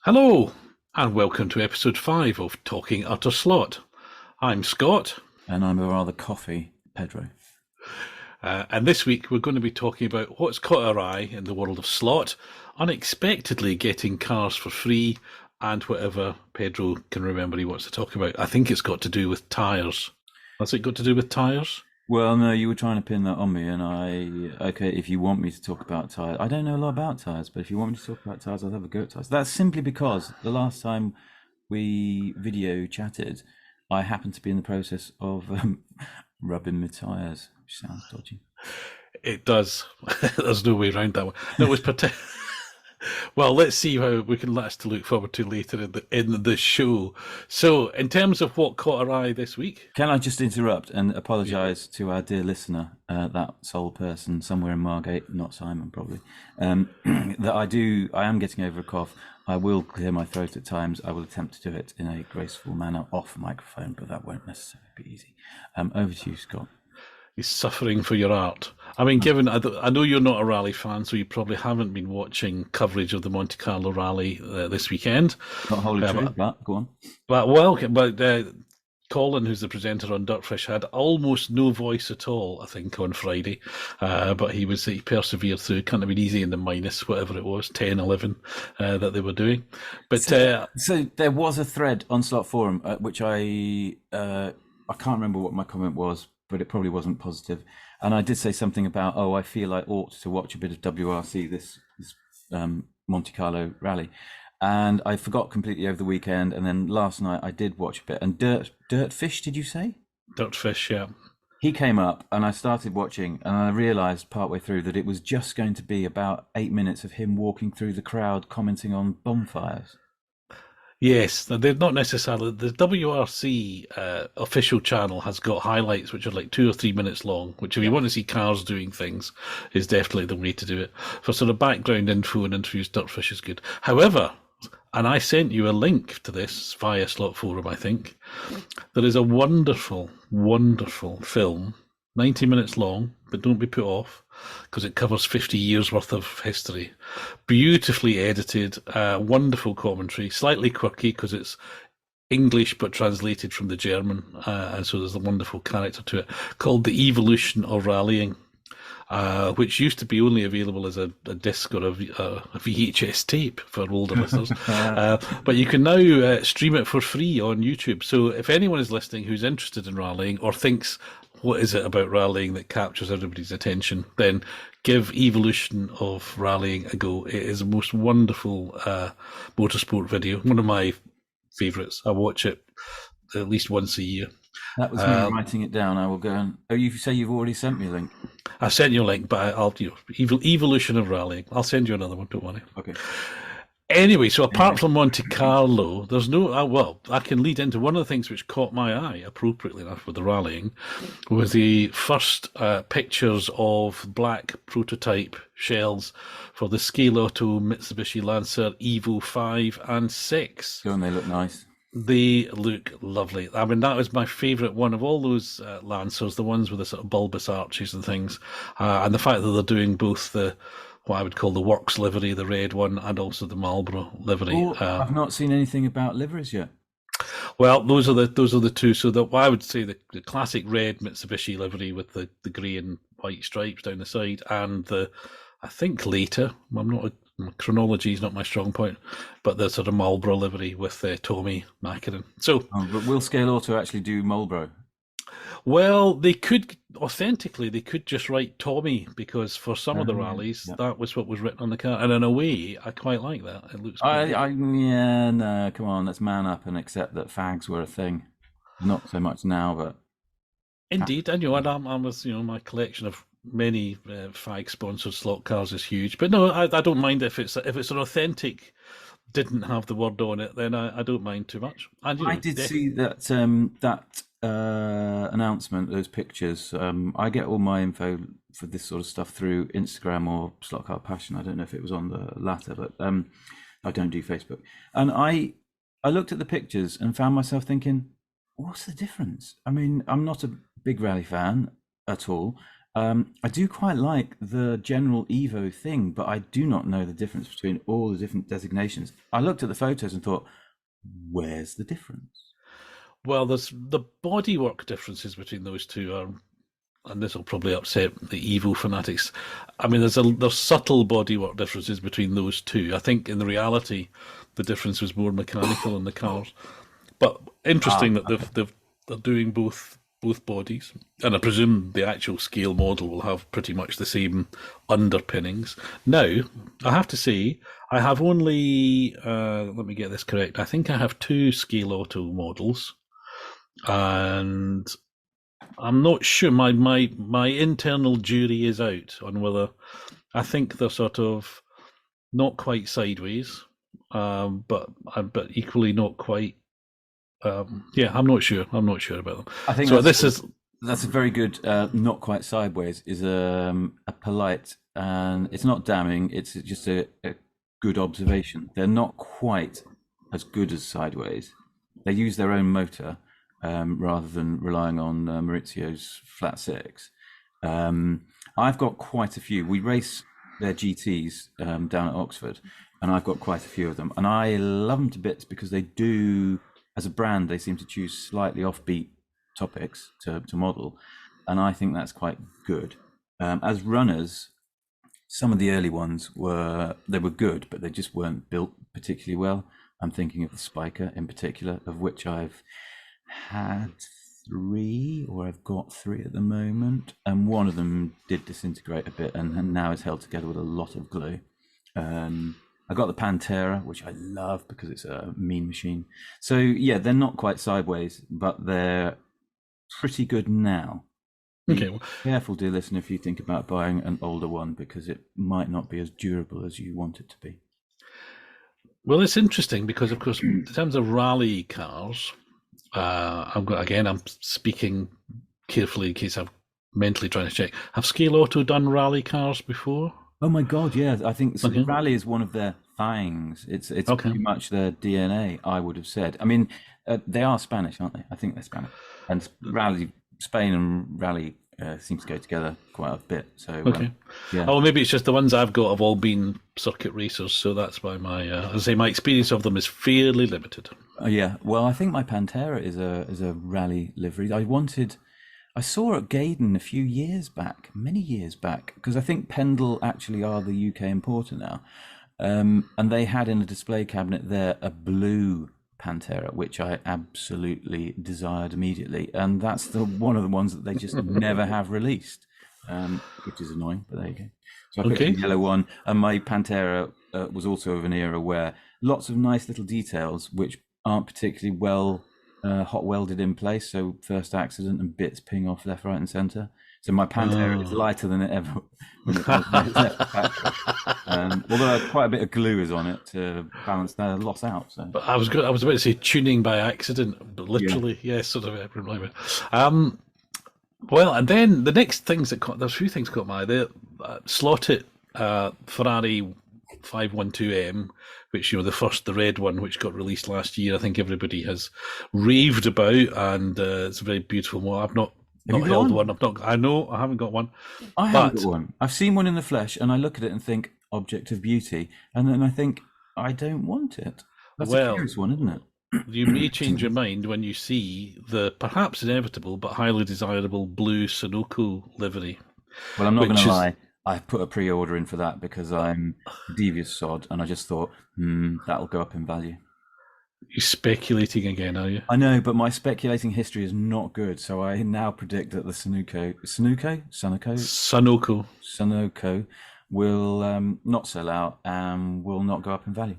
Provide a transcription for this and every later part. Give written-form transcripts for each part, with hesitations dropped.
Hello, and welcome to episode 5 of Talking Utter Slot. I'm Scott, And I'm a rather coffee Pedro. and this week we're going to be talking about what's caught our eye in the world of slot, unexpectedly getting cars for free, and whatever Pedro can remember he wants to talk about. I think it's got to do with tyres. Has it got to do with tyres? Well, no, you were trying to pin that on me, and okay, if you want me to talk about tires, I don't know a lot about tires, but if you want me to talk about tires, I'll have a go at tires. That's simply because the last time we video chatted, I happened to be in the process of rubbing my tires, which sounds dodgy. It does. There's no way around that one. No, it was particular. Well, let's see how we can last to look forward to later in the show. So, in terms of what caught our eye this week, Can I just interrupt and apologise to our dear listener, that sole person somewhere in Margate, not Simon probably, that I am getting over a cough. I will clear my throat at times. I will attempt to do it in a graceful manner off microphone, but that won't necessarily be easy. Over to you, Scott. he's suffering for your art. I mean, given I know you're not a rally fan, so you probably haven't been watching coverage of the Monte Carlo rally this weekend. Not wholly true, But, but go on. but Colin, who's the presenter on Dirtfish, had almost no voice at all, I think, on Friday. But he persevered through. Can't have been easy in the minus, whatever it was, 10, 11 that they were doing. But So there was a thread on Slot Forum, which I can't remember what my comment was, but it probably wasn't positive. And I did say something about, I feel I ought to watch a bit of WRC this Monte Carlo rally. And I forgot completely over the weekend, and then last night I did watch a bit. And Dirtfish, did you say? Dirtfish, yeah. He came up, and I started watching, and I realised partway through that it was just going to be about 8 minutes of him walking through the crowd, commenting on bonfires. Yes, they're not necessarily. The WRC official channel has got highlights which are like 2 or 3 minutes long, which if you want to see cars doing things, is definitely the way to do it. For sort of background info and interviews, Dirtfish is good. However, and I sent you a link to this via Slot Forum, I think, there is a wonderful, wonderful film, 90 minutes long, but don't be put off because it covers 50 years worth of history. Beautifully edited, wonderful commentary, slightly quirky because it's English but translated from the German, and so there's a wonderful character to it, called The Evolution of Rallying. Which used to be only available as a disc or a VHS tape for older listeners. But you can now stream it for free on YouTube. So if anyone is listening who's interested in rallying or thinks, what is it about rallying that captures everybody's attention, then give Evolution of Rallying a go. It is the most wonderful motorsport video, one of my favourites. I watch it at least once a year. That was me writing it down. I will go and... Oh, you say you've already sent me a link? I sent you a link, but Evolution of Rallying. I'll send you another one, don't worry. Okay. Anyway, so apart from Monte Carlo, there's no... well, I can lead into one of the things which caught my eye, appropriately enough, with the rallying, was the first pictures of black prototype shells for the Scaleauto Mitsubishi Lancer Evo 5 and 6. Don't they look nice? They look lovely. I mean, that was my favourite one of all those Lancers, the ones with the sort of bulbous arches and things. And the fact that they're doing both what I would call the Works livery, the red one, and also the Marlboro livery. Oh, I've not seen anything about liveries yet. Well, those are the two. So I would say the classic red Mitsubishi livery with the grey and white stripes down the side, and I think later, chronology is not my strong point, but the sort of Marlboro livery with Tommy Mackinnon. So, but will Scaleauto actually do Marlboro? Well, they could just write Tommy, because for some of the rallies that was what was written on the car, and in a way, I quite like that. It looks. No, come on, let's man up and accept that fags were a thing. Not so much now, but indeed, and I'm with my collection of many fag-sponsored slot cars is huge, but no, I don't mind if it's an authentic, didn't have the word on it, then I don't mind too much. And I did see that announcement, those pictures. I get all my info for this sort of stuff through Instagram or Slot Car Passion. I don't know if it was on the latter, but I don't do Facebook. And I looked at the pictures and found myself thinking, what's the difference? I mean, I'm not a big rally fan at all. I do quite like the general Evo thing, but I do not know the difference between all the different designations. I looked at the photos and thought, where's the difference? Well, there's the bodywork differences between those two are, and this will probably upset the Evo fanatics. I mean, there's subtle bodywork differences between those two. I think in the reality, the difference was more mechanical in the cars. But Ah, interesting that okay. they're doing both bodies, and I presume the actual scale model will have pretty much the same underpinnings. Now, I have to say, I have only let me get this correct. I think I have two Scaleauto models, and I'm not sure. My internal jury is out on whether I think they're sort of not quite sideways, but equally not quite. Yeah, I'm not sure. I'm not sure about them. I think So this is that's a very good, not quite sideways, is a polite, and it's not damning. It's just a good observation. They're not quite as good as sideways. They use their own motor rather than relying on Maurizio's flat six. Um, I've got quite a few. We race their GTs down at Oxford, and I've got quite a few of them, and I love them to bits because they do, as a brand, they seem to choose slightly offbeat topics to model, and I think that's quite good. As runners, some of the early ones were good, but they just weren't built particularly well. I'm thinking of the Spiker in particular, of which I've had three, or I've got three at the moment, and one of them did disintegrate a bit, and now is held together with a lot of glue. I got the Pantera, which I love because it's a mean machine. So yeah, they're not quite sideways, but they're pretty good now. okay. Be careful, dear listener, if you think about buying an older one, because it might not be as durable as you want it to be. Well, it's interesting because, of course, in terms of rally cars, I'm speaking carefully in case I'm mentally trying to check. Have Scale Auto done rally cars before? Oh my God, yeah. I think Okay. rally is one of their things. It's Okay. pretty much their DNA, I would have said. I mean, they are Spanish, aren't they? I think they're Spanish. And rally, Spain and rally seems to go together quite a bit. So Okay. yeah. Oh, maybe it's just the ones I've got have all been circuit racers, so that's why as I say, my experience of them is fairly limited. Yeah. Well, I think my Pantera is a rally livery. I saw at Gaydon a few years back, many years back, because I think Pendle actually are the UK importer now. And they had in a display cabinet there a blue Pantera, which I absolutely desired immediately. And that's the one of the ones that they just never have released, which is annoying, but there you go. So I picked the Okay. yellow one, and my Pantera was also of an era where lots of nice little details, which aren't particularly well hot welded in place. So first accident and bits ping off left, right, and centre. So my Pantera is Oh. lighter than it ever when it was when it left the factory. Although quite a bit of glue is on it to balance the loss out. So But I was about to say tuning by accident, but yeah. literally, yes, sort of. Um, well, and then the next things that caught, there's a few things caught my eye. The slotted Ferrari 512M, which the red one, which got released last year. I think everybody has raved about, and it's a very beautiful one. I've Have you not got held one? one. I know I haven't got one, I haven't got but one. I've seen one in the flesh, and I look at it and think object of beauty, and then I think I don't want it. That's a well, curious one, isn't it? you may change your mind when you see the perhaps inevitable but highly desirable blue Sunoco livery, Well, I'm not going which to is lie. I put a pre-order in for that because I'm a devious sod, and I just thought, that'll go up in value. you speculating again, are you? I know, but my speculating history is not good, so I now predict that the Sunoco. Sunoco will not sell out and will not go up in value.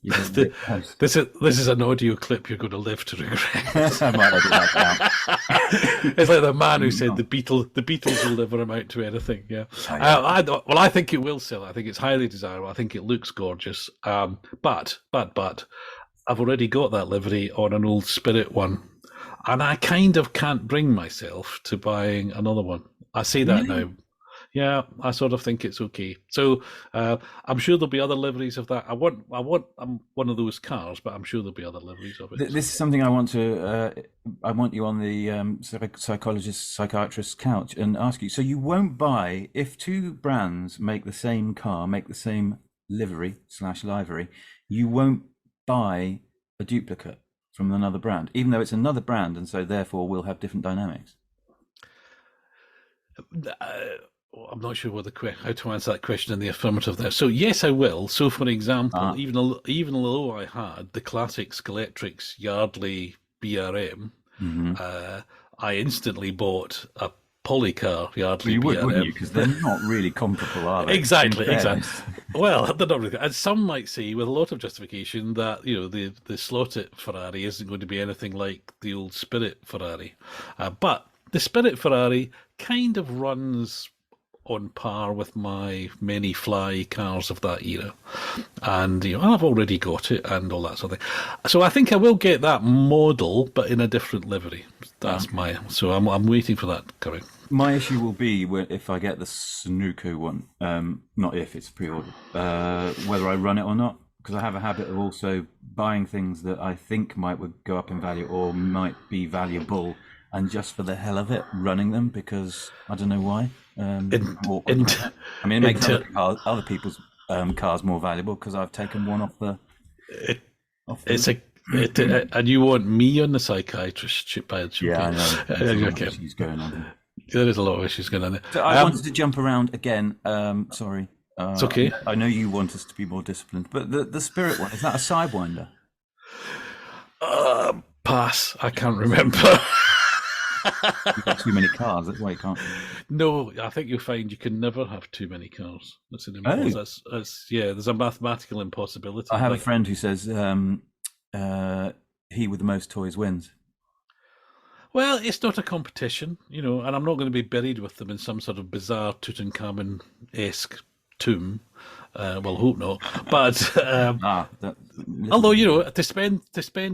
You're getting a The- bit close. this is an audio clip you're going to live to regret. I might edit that down. It's like the man who said the Beatles will never amount to anything. Yeah, Oh, yeah. I think it will sell. I think it's highly desirable. I think it looks gorgeous. But I've already got that livery on an old Spirit one, and I kind of can't bring myself to buying another one. I say that Really? now. Yeah, I sort of think it's okay. So I'm sure there'll be other liveries of that. I'm one of those cars, but I'm sure there'll be other liveries of it. So. This is something I want to. I want you on the psychologist, psychiatrist's couch and ask you. So you won't buy if two brands make the same car, make the same livery, you won't buy a duplicate from another brand, even though it's another brand, and so therefore will have different dynamics. I'm not sure how to answer that question in the affirmative there. So yes, I will. So for example, even though I had the classic Scaletrix Yardley BRM, I instantly bought a Polycar Yardley You would, BRM. wouldn't you? Because they're not really comparable, are they? Exactly. Well, they're not really. And some might say, with a lot of justification, that the slotted Ferrari isn't going to be anything like the old Spirit Ferrari, but the Spirit Ferrari kind of runs on par with my many fly cars of that era, and I've already got it and all that sort of thing. So I think I will get that model, but in a different livery. That's So I'm waiting for that coming. My issue will be if I get the Sunoco one, not if it's pre-ordered, whether I run it or not, because I have a habit of also buying things that I think would go up in value or might be valuable, and just for the hell of it, running them because I don't know why. I mean, it makes other people's cars more valuable because I've taken one off the. And you want me on the psychiatrist ship by the Yeah, I know. There's a lot of issues going on. There is a lot of issues going on there. So I wanted to jump around again. Sorry. It's okay. I know you want us to be more disciplined, but the Spirit one, is that a Sidewinder? Pass. I can't remember. You've got too many cars. That's why you can't. No, I think you'll find you can never have too many cars. That's an there's a mathematical impossibility. I have a friend who says he with the most toys wins. Well, it's not a competition, and I'm not going to be buried with them in some sort of bizarre Tutankhamun-esque tomb. Well, hope not. But although to spend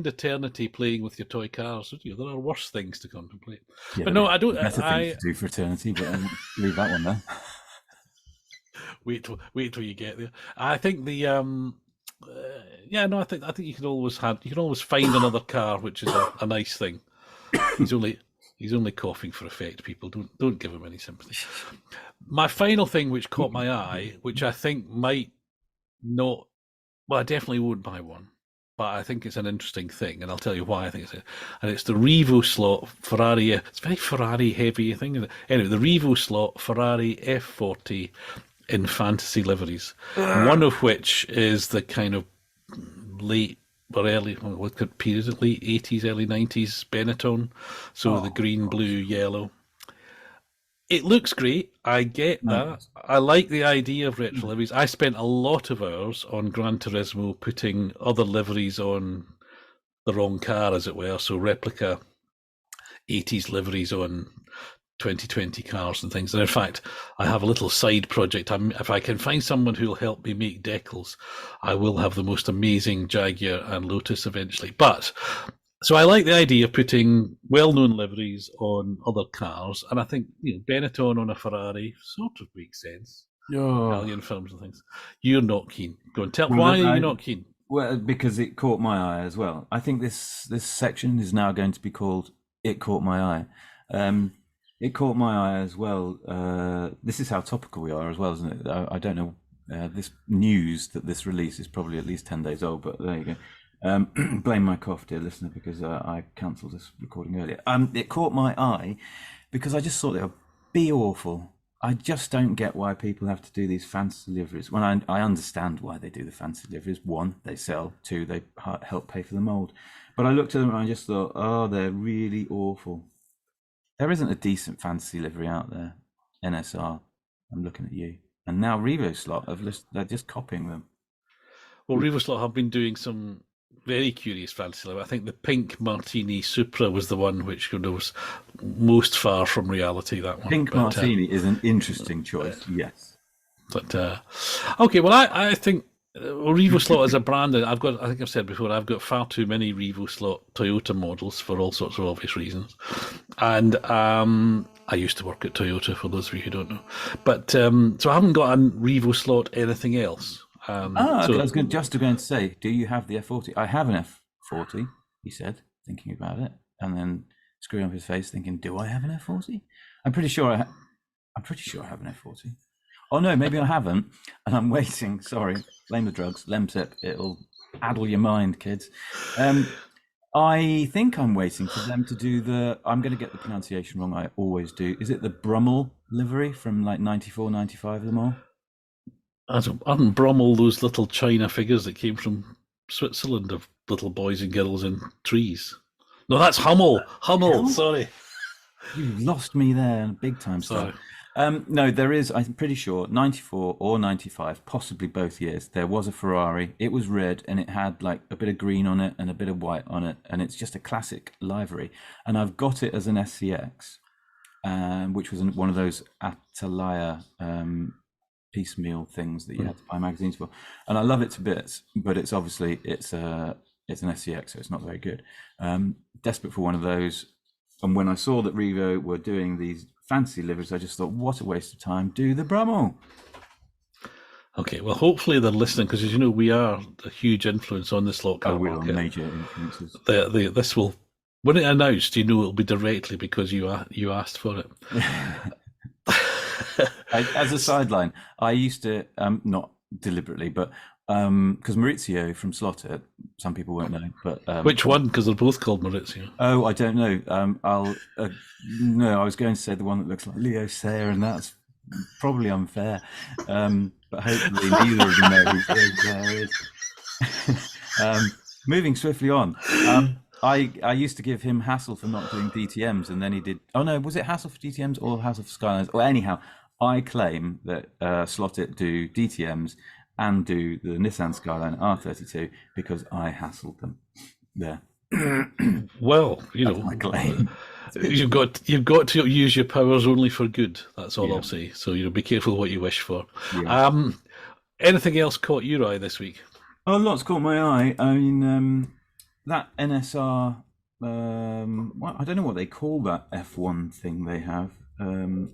eternity playing with your toy cars, there are worse things to contemplate. Yeah, but no, I don't. Better things to do for eternity, but leave that one there. Wait till you get there. I think the I think you can always find another car, which is a nice thing. He's only coughing for effect. People don't give him any sympathy. My final thing, which caught my eye, which I think might not. Well, I definitely won't buy one, but I think it's an interesting thing, and I'll tell you why I think it's. And it's the Revo slot Ferrari. It's very Ferrari heavy thing. Anyway, the Revo slot Ferrari F40 in fantasy liveries. One of which is the kind of late. Or what period? Late 80s, early 90s Benetton. So the green, blue, yellow. It looks great. I get that. I like the idea of retro liveries. I spent a lot of hours on Gran Turismo putting other liveries on the wrong car, as it were. So replica 80s liveries on 2020 cars and things. And in fact, I have a little side project. If I can find someone who will help me make decals, I will have the most amazing Jaguar and Lotus eventually. So I like the idea of putting well-known liveries on other cars, and I think Benetton on a Ferrari sort of makes sense. Italian films and things. You're not keen. Go and tell. Why are you not keen? Well, because it caught my eye as well. I think this section is now going to be called "It Caught My Eye." It caught my eye as well. This is how topical we are as well, isn't it? I don't know. This news that this release is probably at least 10 days old, but there you go. Blame my cough, dear listener, because I cancelled this recording earlier. It caught my eye because I just thought it would be awful. I just don't get why people have to do these fancy liveries. When I understand why they do the fancy liveries. One, they sell. Two, they help pay for the mould. But I looked at them and I just thought, oh, they're really awful. There isn't a decent fantasy livery out there. NSR, I'm looking at you. And now Revo Slot, they're just copying them. Well, Revo Slot have been doing some very curious fantasy livery. I think the pink Martini Supra was the one which was most far from reality, that one. Pink Martini is an interesting choice, yes. But, okay, well, I think Revo Slot as a brand, I think I've said before, I've got far too many Revo Slot Toyota models for all sorts of obvious reasons. And I used to work at Toyota, for those of you who don't know. But so I haven't got a Revo slot. Anything else? Okay. I So was going to say, do you have the F40? I have an F40, he said, thinking about it, and then screwing up his face, thinking, do I have an F40? I'm pretty sure I'm pretty sure I have an F40. Oh no, maybe I haven't, and I'm waiting. Sorry, blame the drugs, Lemsip. It'll addle your mind, kids. I think I'm waiting for them to do the. I'm going to get the pronunciation wrong. I always do. Is it the Brummel livery from like 94, 95 of them all? aren't Brummel those little China figures that came from Switzerland of little boys and girls in trees? No, that's Hummel. Hummel. Hell? Sorry. You lost me there, big time stuff. Sorry. No, there is. I'm pretty sure 94 or 95, possibly both years. There was a Ferrari. It was red and it had like a bit of green on it and a bit of white on it, and it's just a classic livery. And I've got it as an SCX, which was one of those Atalaya piecemeal things that you had to buy magazines for. And I love it to bits, but it's obviously it's an SCX, so it's not very good. Desperate for one of those. And when I saw that Revo were doing these fancy liveries, I just thought, what a waste of time. Do the Brummel. Okay, well, hopefully they're listening because, as you know, we are a huge influence on the slot car Oh, we're market. major influences. This will, when it announced, you know it'll be directly because you asked for it. As a sideline, I used to, not deliberately, but because Maurizio from Slotted, some people won't know, but Which one? Because they're both called Maurizio. oh, I don't know. No, I was going to say the one that looks like Leo Sayer, and that's probably unfair. But hopefully neither of you know who Leo Sayer is. Moving swiftly on. I used to give him hassle for not doing DTMs, and then he did. Oh no, was it hassle for DTMs or hassle for Skylines? Or anyhow, I claim that Slotted do DTMs and do the Nissan Skyline R32 because I hassled them. There. Well, you That's know, my claim. you've got to use your powers only for good. That's all Yeah. I'll say. So be careful what you wish for. Yeah. Anything else caught your eye this week? Oh, lots caught my eye. I mean, that NSR. Well, I don't know what they call that F1 thing they have,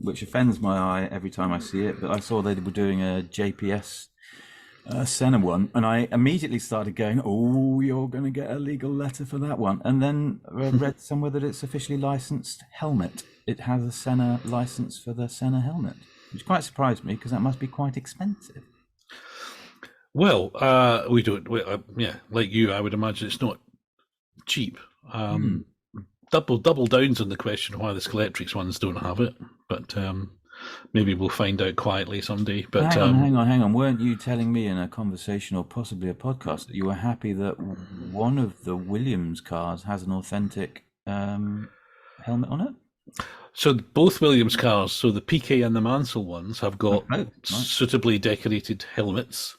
which offends my eye every time I see it. But I saw they were doing a JPS Senna one, and I immediately started going, "Oh, you're going to get a legal letter for that one." And then I read somewhere that it's officially licensed helmet. It has a Senna license for the Senna helmet, which quite surprised me because that must be quite expensive. Well, we don't. Yeah, like you, I would imagine it's not cheap. Double downs on the question why the Scaleauto ones don't have it, but maybe we'll find out quietly someday. But hang on. Weren't you telling me in a conversation or possibly a podcast that you were happy that one of the Williams cars has an authentic helmet on it? So both Williams cars, so the PK and the Mansell ones, have got right. suitably decorated helmets,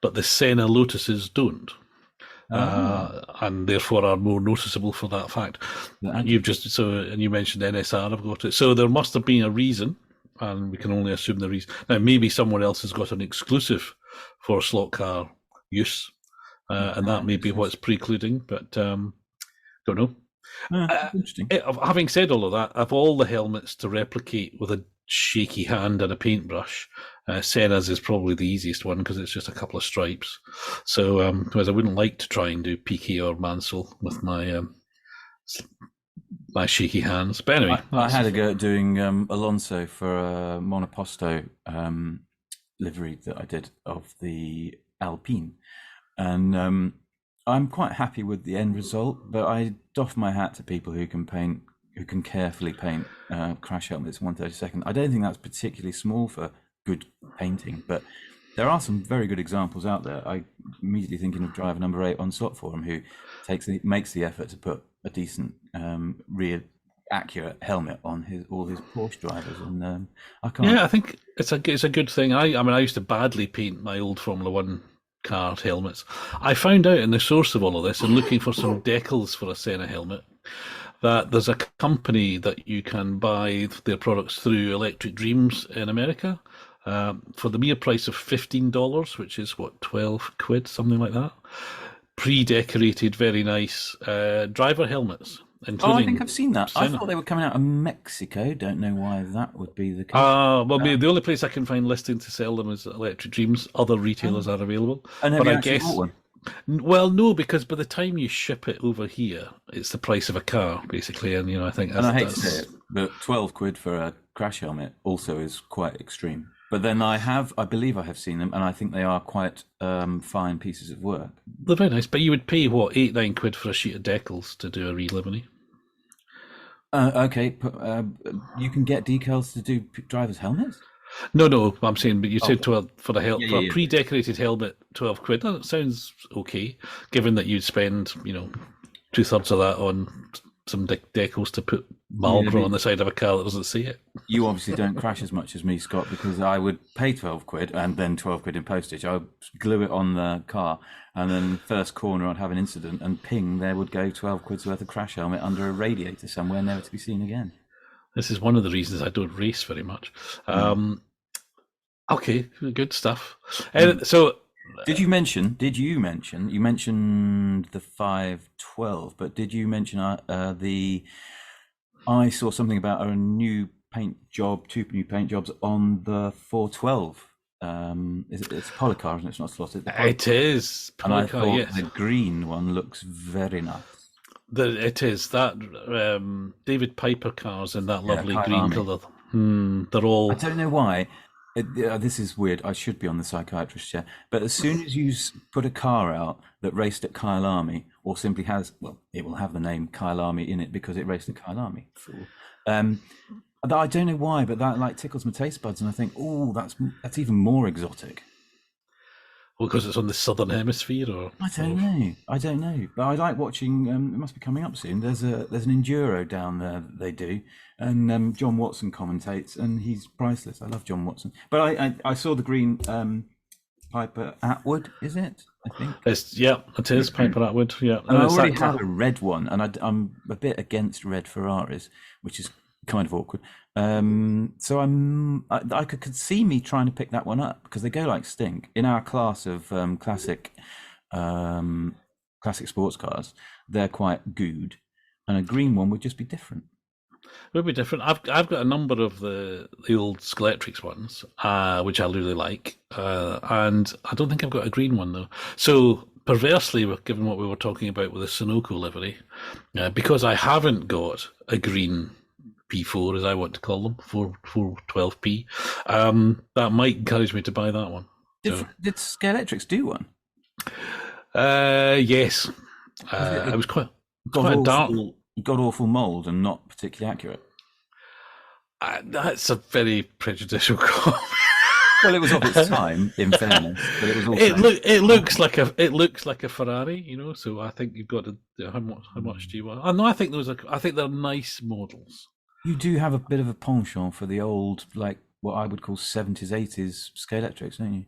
but the Senna Lotuses don't. And therefore are more noticeable for that fact. And you mentioned NSR have got it. So there must have been a reason, and we can only assume the reason. Now maybe someone else has got an exclusive for slot car use, and that may be what's precluding, but don't know. Interesting. Having said all of that, of all the helmets to replicate with a shaky hand and a paintbrush, Senna's is probably the easiest one because it's just a couple of stripes. So, whereas I wouldn't like to try and do PK or Mansell with my my shaky hands. But anyway, I had a go at doing Alonso for a Monoposto livery that I did of the Alpine, and I'm quite happy with the end result. But I doff my hat to people who can paint, who can carefully paint crash helmets 1/32. I don't think that's particularly small for good painting, but there are some very good examples out there. I immediately thinking of driver number 8 on Slot Forum, who makes the effort to put a decent, real accurate helmet on all his Porsche drivers, and I can't. Yeah, I think it's a good thing. I mean, I used to badly paint my old Formula One car helmets. I found out in the source of all of this, and looking for some decals for a Senna helmet, that there's a company that you can buy their products through, Electric Dreams in America, for the mere price of $15, which is what, 12 quid, something like that. Pre-decorated, very nice driver helmets. including I think I've seen that. I Senna. thought they were coming out of Mexico. Don't know why that would be the case. Well, the only place I can find listing to sell them is Electric Dreams. Other retailers are available. And have But you I actually guess, bought one? well, no, because by the time you ship it over here, it's the price of a car, basically. And, I think And I hate to say it, but 12 quid for a crash helmet also is quite extreme. But then I believe I have seen them, and I think they are quite fine pieces of work. they're very nice. But you would pay, what, 8-9 quid for a sheet of decals to do a re-livery? Okay, you can get decals to do drivers' helmets? No, I'm saying, but you said Okay. 12 for for a Yeah. pre-decorated helmet, 12 quid. That sounds okay, given that you'd spend, 2/3 of that on some decals to put Marlboro on the side of a car that doesn't see it. You obviously don't crash as much as me, Scott, because I would pay 12 quid and then 12 quid in postage. I would glue it on the car, and then first corner I'd have an incident, and ping, there would go 12 quid's worth of crash helmet under a radiator somewhere, never to be seen again. This is one of the reasons I don't race very much. Okay, good stuff. So, Did you mention? You mentioned the 512, but did you mention I saw something about a new paint job, 2 new paint jobs on the 412. It's a Polycar, and it's not slotted. it is And I Polycar, thought yes. the green one looks very nice. It is that David Piper cars in that lovely green Kyalami. colour. They're all. I don't know why. This is weird. I should be on the psychiatrist chair. But as soon as you put a car out that raced at Kyalami, or simply has, well, it will have the name Kyalami in it because it raced at Kyalami. I don't know why, but that like tickles my taste buds, and I think, oh, that's even more exotic. Well, because it's on the southern hemisphere, or I don't know. But I like watching. It must be coming up soon. There's an enduro down there that they do, and John Watson commentates, and he's priceless. I love John Watson. But I saw the green Piper Atwood. Is it? I think. It is Piper Atwood. Yeah, and I already have a red one, and I'm a bit against red Ferraris, which is kind of awkward. So I could see me trying to pick that one up because they go like stink. In our class of classic sports cars, they're quite good, and a green one would just be different. It would be different. I've got a number of the old Scaleauto ones, which I really like, and I don't think I've got a green one though. So perversely, given what we were talking about with the Sunoco livery, because I haven't got a green P4, as I want to call them, 412P, that might encourage me to buy that one. Did Scaleauto do one? Yes. It was quite a dark. God awful mould and not particularly accurate. That's a very prejudicial comment. Well, it was of its time, in fairness, but it was also. It looks like a Ferrari, So I think you've got to. How much do you want? No, I think they're nice models. You do have a bit of a penchant for the old, like what I would call 70s, 80s Scaleautos, don't you?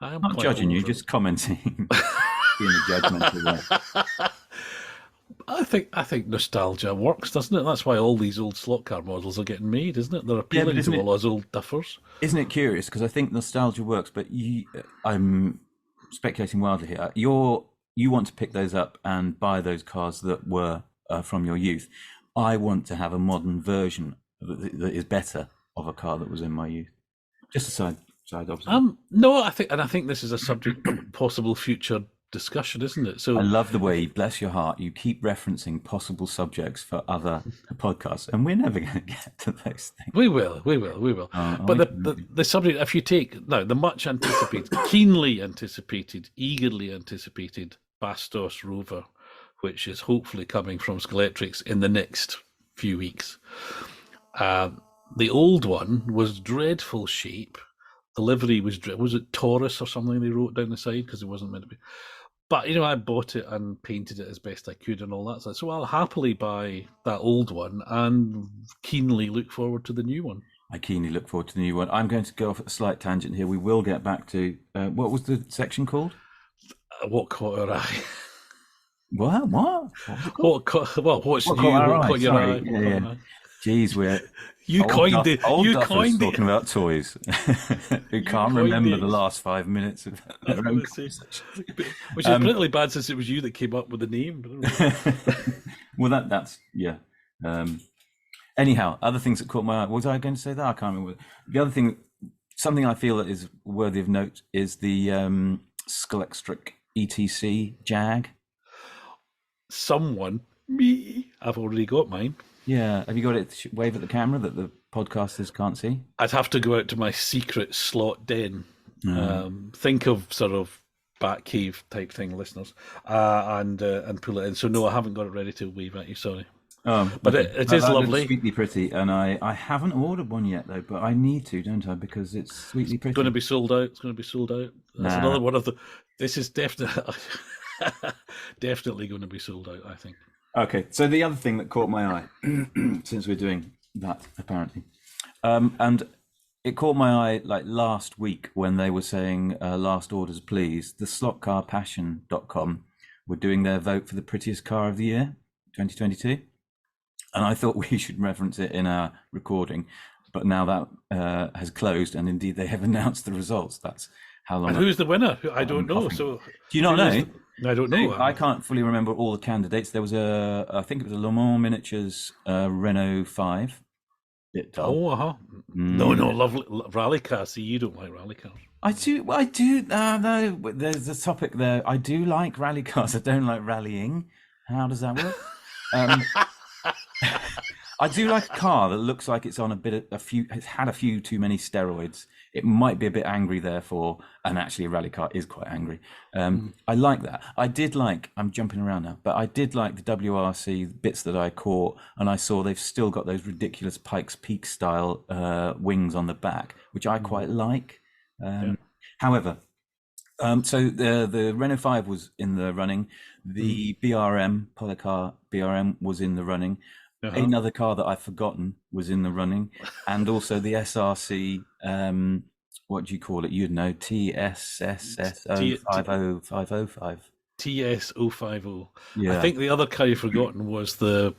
I'm not judging you, just commenting. Being a judgmental way. I think nostalgia works, doesn't it? That's why all these old slot car models are getting made, isn't it? They're appealing to all those old duffers. Isn't it curious? Because I think nostalgia works, but I'm speculating wildly here. You want to pick those up and buy those cars that were from your youth. I want to have a modern version that is better of a car that was in my youth. Just a side observation. No, I think this is a subject of possible future discussion, isn't it? So I love the way, bless your heart, you keep referencing possible subjects for other podcasts, and we're never going to get to those things. We will. But the subject, if you take now the much anticipated, keenly anticipated, eagerly anticipated Bastos Rover, which is hopefully coming from Scaleauto in the next few weeks. The old one was dreadful shape. The livery was it Taurus or something they wrote down the side because it wasn't meant to be. But, I bought it and painted it as best I could and all that. So I'll happily buy that old one and keenly look forward to the new one. I keenly look forward to the new one. I'm going to go off at a slight tangent here. We will get back to, what was the section called? What caught your eye? What? What's new? What caught your eye? Yeah. Geez, we're You coined it. old You duffers coined it. talking about toys who You can't coined remember it. the last 5 minutes of I was their own going to say, conversation. which is pretty bad since it was you that came up with the name. Well, that's yeah. Um, Anyhow, other things that caught my eye. Was I going to say that? I can't remember. The other thing, something I feel that is worthy of note, is the Scaleauto ETC Jag. Someone, me, I've already got mine. Yeah, have you got it? Wave at the camera that the podcasters can't see. I'd have to go out to my secret slot den. Mm. Think of sort of Batcave type thing, listeners, and pull it in. So no, I haven't got it ready to wave at you. Sorry, but Okay. it Well, is that looks lovely. sweetly pretty, and I haven't ordered one yet though, but I need to, don't I? Because it's sweetly pretty. It's going to be sold out. It's going to be sold out. That's Nah. another one of the. This is definitely definitely going to be sold out, I think. Okay, so the other thing that caught my eye, since we're doing that apparently, and it caught my eye like last week when they were saying last orders please. The slotcarpassion.com were doing their vote for the prettiest car of the year 2022, and I thought we should reference it in our recording, but now that has closed, and indeed they have announced the results. That's how long. And who's the winner? I don't know. coughing. So Do you not who is know? I don't know. I can't fully remember all the candidates. There was I think it was a Le Mans Miniatures Renault 5. Bit dull. Oh, no, lovely rally cars. See, you don't like rally cars. I do. No, there's a topic there. I do like rally cars. I don't like rallying. How does that work? I do like a car that looks like it's on it's had a few too many steroids. It might be a bit angry, therefore, and actually a rally car is quite angry. I like that. I'm jumping around now, but I did like the WRC bits that I caught, and I saw they've still got those ridiculous Pikes Peak style wings on the back, which I quite like. However, so the Renault 5 was in the running. The BRM, Polycar BRM was in the running. Another car that I've forgotten was in the running, and also the SRC. What do you call it? You'd know, TSSS 050505. TS050. Yeah. I think the other car you've forgotten was the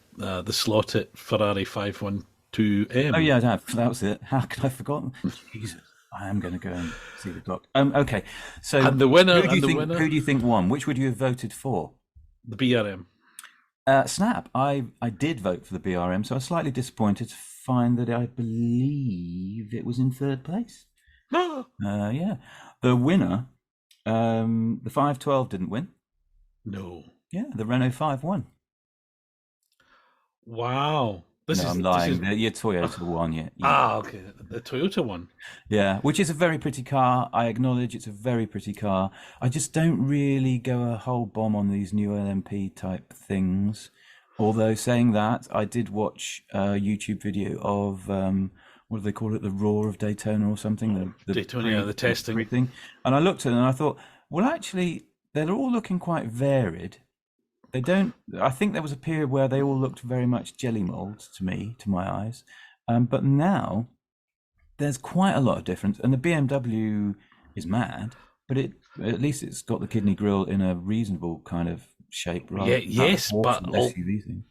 slotted Ferrari 512M. Oh yeah, that was it. How could I have forgotten? Jesus, I am going to go and see the clock. Okay, so And the winner. who do you think won? Which would you have voted for? The BRM. Snap. I did vote for the BRM, so I was slightly disappointed to find that I believe it was in third place. Yeah. The winner, the 512 didn't win. No. Yeah, the Renault 5 won. Wow. I'm lying. Your Toyota won, yeah. Okay. The Toyota one. Yeah, which is a very pretty car. I acknowledge it's a very pretty car. I just don't really go a whole bomb on these new LMP type things. Although saying that, I did watch a YouTube video of what do they call it? The Roar of Daytona or something? The Daytona, the testing thing. And I looked at it and I thought, well, actually, they're all looking quite varied. I think there was a period where they all looked very much jelly molds to me, to my eyes. But now there's quite a lot of difference. And the BMW is mad, but at least it's got the kidney grille in a reasonable kind of shape. Yes, but SUV thing.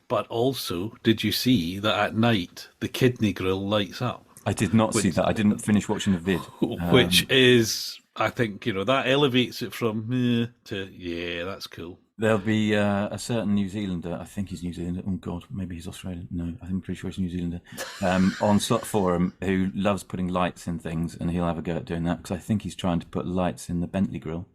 But also, did you see that at night the kidney grille lights up? I did not see that. I didn't finish watching the vid. Which is, I think, that elevates it from to, that's cool. There'll be a certain New Zealander, I think he's New Zealander, oh God, maybe he's Australian, no, I'm pretty sure he's New Zealander, on Slot Forum who loves putting lights in things, and he'll have a go at doing that, because I think he's trying to put lights in the Bentley grille.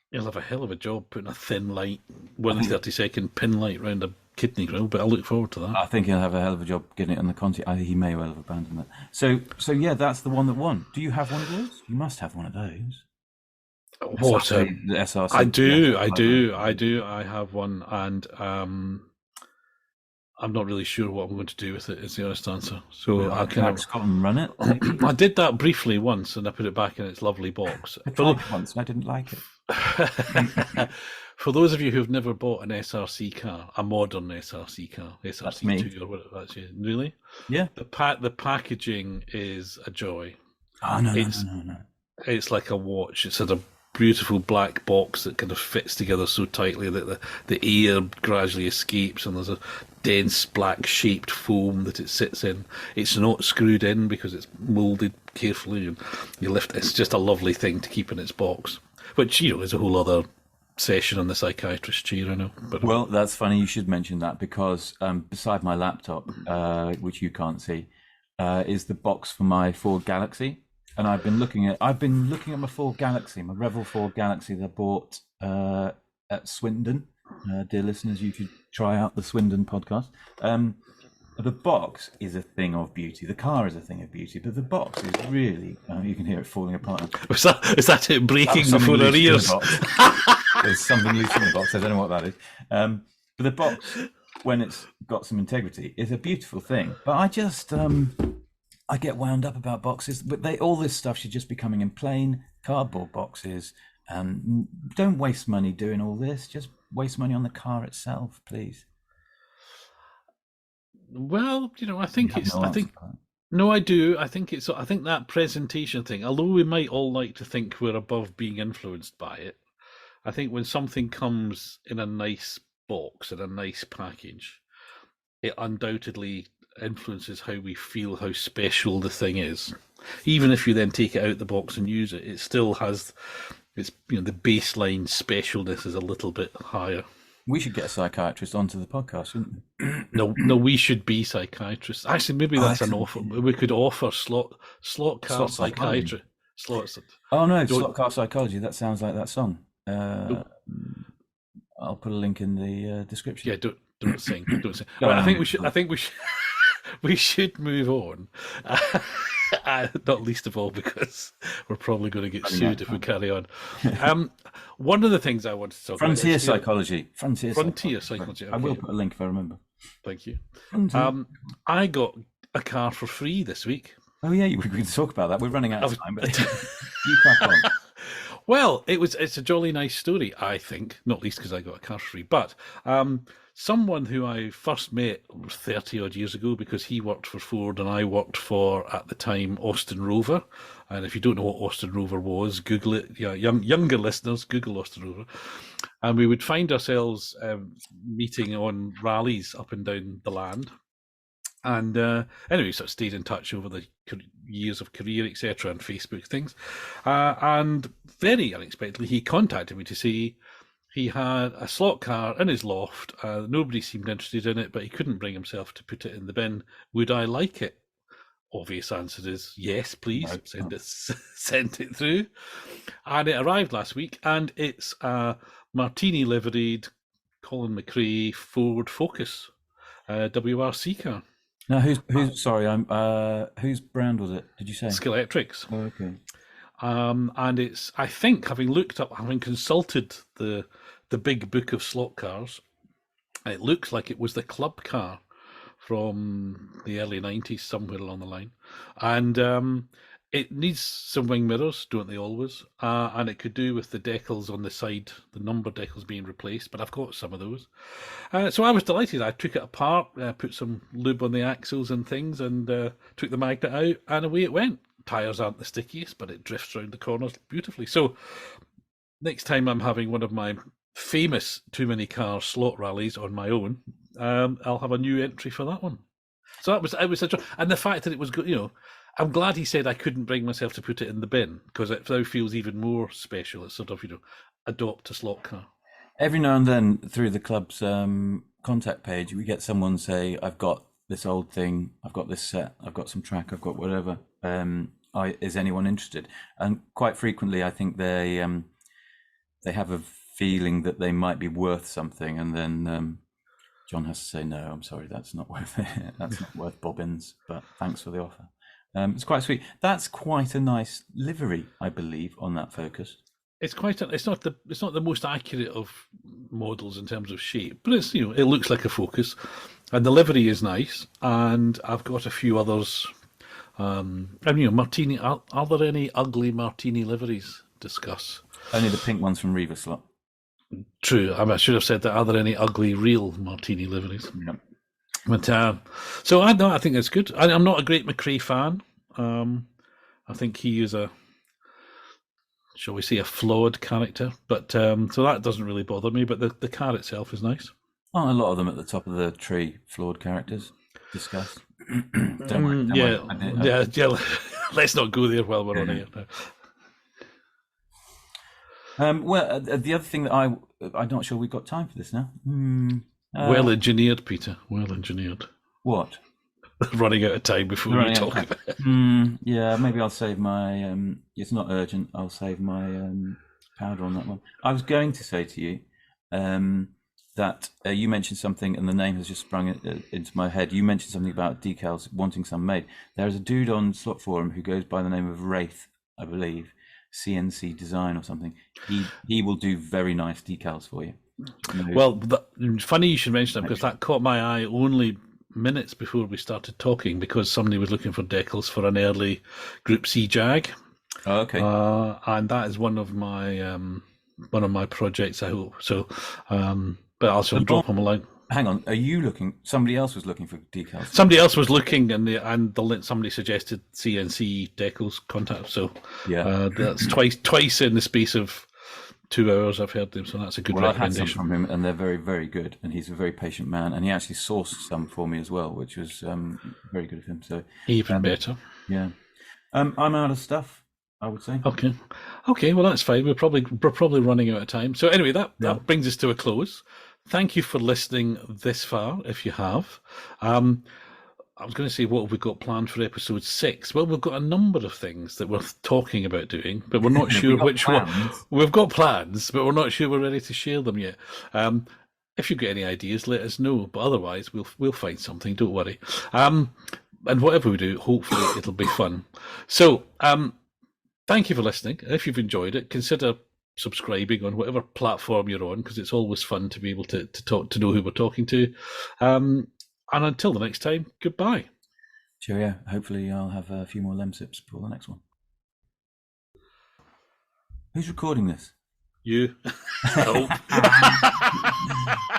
He'll have a hell of a job putting a thin light, 1/32 pin light round a kidney grille, but I look forward to that. I think he'll have a hell of a job getting it on the Conti. He may well have abandoned that. So yeah, that's the one that won. Do you have one of those? You must have one of those. What? The SRC. I do. I have one, and I'm not really sure what I'm going to do with it. Is the honest answer. So I can Scotland run it. I did that briefly once, and I put it back in its lovely box. I tried it once, and I didn't like it. For those of you who've never bought an SRC car, a modern SRC car, SRC2 or whatever that's you, really? Yeah. The packaging is a joy. Oh no. It's like a watch. It's sort of beautiful black box that kind of fits together so tightly that the air gradually escapes, and there's a dense black shaped foam that it sits in. It's not screwed in because it's moulded carefully, and you lift. It's just a lovely thing to keep in its box, which is a whole other session on the psychiatrist chair, I know. But Well, that's funny you should mention that, because beside my laptop, which you can't see, is the box for my Ford Galaxy. And I've been looking at my Ford Galaxy, my Revel Ford Galaxy that I bought at Swindon. Dear listeners, you should try out the Swindon podcast. The box is a thing of beauty. The car is a thing of beauty, but the box is really, you can hear it falling apart. is that it breaking before our ears? There's something loose in the box. I don't know what that is. But the box, when it's got some integrity, is a beautiful thing. But I just, I get wound up about boxes. But all this stuff should just be coming in plain cardboard boxes. And don't waste money doing all this. Just waste money on the car itself, please. Well, I think no, I do. I think that presentation thing, although we might all like to think we're above being influenced by it, I think when something comes in a nice box, in a nice package, it undoubtedly influences how we feel, how special the thing is. Even if you then take it out the box and use it, it still has the baseline specialness is a little bit higher. We should get a psychiatrist onto the podcast, shouldn't we? No, we should be psychiatrists. Actually, maybe that's an offer. We could offer slot car psychiatry. Oh no, slot car psychology. That sounds like that song. I'll put a link in the description. Yeah, don't sing. Well, I think we should. We should move on. Not least of all because we're probably going to get sued if we carry on. One of the things I wanted to talk about is psychology. Frontier psychology. Okay. I will put a link if I remember. Thank you. I got a car for free this week. Oh yeah, we can talk about that. We're running out of time, but you crack on. Well, it's a jolly nice story, I think, not least because I got a car for free. But someone who I first met 30 odd years ago, because he worked for Ford and I worked for, at the time, Austin Rover. And if you don't know what Austin Rover was, Google it. Yeah, younger listeners, Google Austin Rover. And we would find ourselves meeting on rallies up and down the land. And anyway, sort of stayed in touch over the years of career, etc., and Facebook things. And very unexpectedly, he contacted me to say he had a slot car in his loft. Nobody seemed interested in it, but he couldn't bring himself to put it in the bin. Would I like it? Obvious answer is yes, please. Right. Send it through. And it arrived last week, and it's a Martini liveried Colin McRae Ford Focus WRC car. Now, whose brand was it? Did you say? Scaleauto. Oh, okay. And it's, I think, having consulted the big book of slot cars, it looks like it was the club car from the early 90s, somewhere along the line. And it needs some wing mirrors, don't they always? And it could do with the decals on the side, the number decals being replaced, but I've got some of those. So I was delighted. I took it apart, put some lube on the axles and things, and took the magnet out, and away it went. Tyres aren't the stickiest, but it drifts around the corners beautifully. So next time I'm having one of my famous too many cars slot rallies on my own, I'll have a new entry for that one. So it was and the fact that it was good, I'm glad he said I couldn't bring myself to put it in the bin, because it now feels even more special. It's sort of, adopt a slot car. Every now and then through the club's contact page, we get someone say, I've got this old thing, I've got this set, I've got some track, I've got whatever. Is anyone interested? And quite frequently, I think they have a feeling that they might be worth something, and then John has to say, no, I'm sorry, that's not worth it. That's not worth bobbins, but thanks for the offer. It's quite sweet. That's quite a nice livery, I believe, on that Focus. It's it's not the most accurate of models in terms of shape, but it's it looks like a Focus, and the livery is nice. And I've got a few others. And Martini. Are there any ugly Martini liveries? Discuss. Only the pink ones from Riva Slot. True. I should have said that. Are there any ugly real Martini liveries? Yep. But so I think it's good. I'm not a great McRae fan. I think he is shall we say, a flawed character. But so that doesn't really bother me. But the car itself is nice. Aren't a lot of them at the top of the tree flawed characters discussed? Don't worry. Yeah. Let's not go there while we're on air now. The other thing that I'm not sure we've got time for this now. Well engineered, Peter. Well engineered. What? Running out of time before we talk about it. Yeah, maybe I'll save my. It's not urgent. I'll save my powder on that one. I was going to say to you that you mentioned something, and the name has just sprung into my head. You mentioned something about decals, wanting some made. There is a dude on Slot Forum who goes by the name of Wraith, I believe, CNC Design or something. He will do very nice decals for you. Well, funny you should mention that, because that caught my eye only minutes before we started talking, because somebody was looking for decals for an early Group C Jag. Oh, okay. And that is one of my projects, I hope. So, but I'll drop him a line. Hang on, are you looking? Somebody else was looking for decals. Somebody else was looking, and somebody suggested CNC decals contact. So yeah, that's twice in the space of 2 hours I've heard them. So that's a good recommendation. I've had some from him, and they're very, very good. And he's a very patient man, and he actually sourced some for me as well, which was very good of him. So even better. Yeah, I'm out of stuff, I would say. Okay. Well, that's fine. We're probably running out of time. So anyway, that brings us to a close. Thank you for listening this far, if you have. I was going to say, what have we got planned for episode 6? Well, we've got a number of things that we're talking about doing, but we're not sure which one. We've got plans, but we're not sure we're ready to share them yet. If you get any ideas, let us know. But otherwise, we'll find something. Don't worry. And whatever we do, hopefully it'll be fun. So, thank you for listening. If you've enjoyed it, consider subscribing on whatever platform you're on, because it's always fun to be able to talk, to know who we're talking to. And until the next time, goodbye. Cheerio. Hopefully I'll have a few more lemsips for the next one. Who's recording this? You. I hope.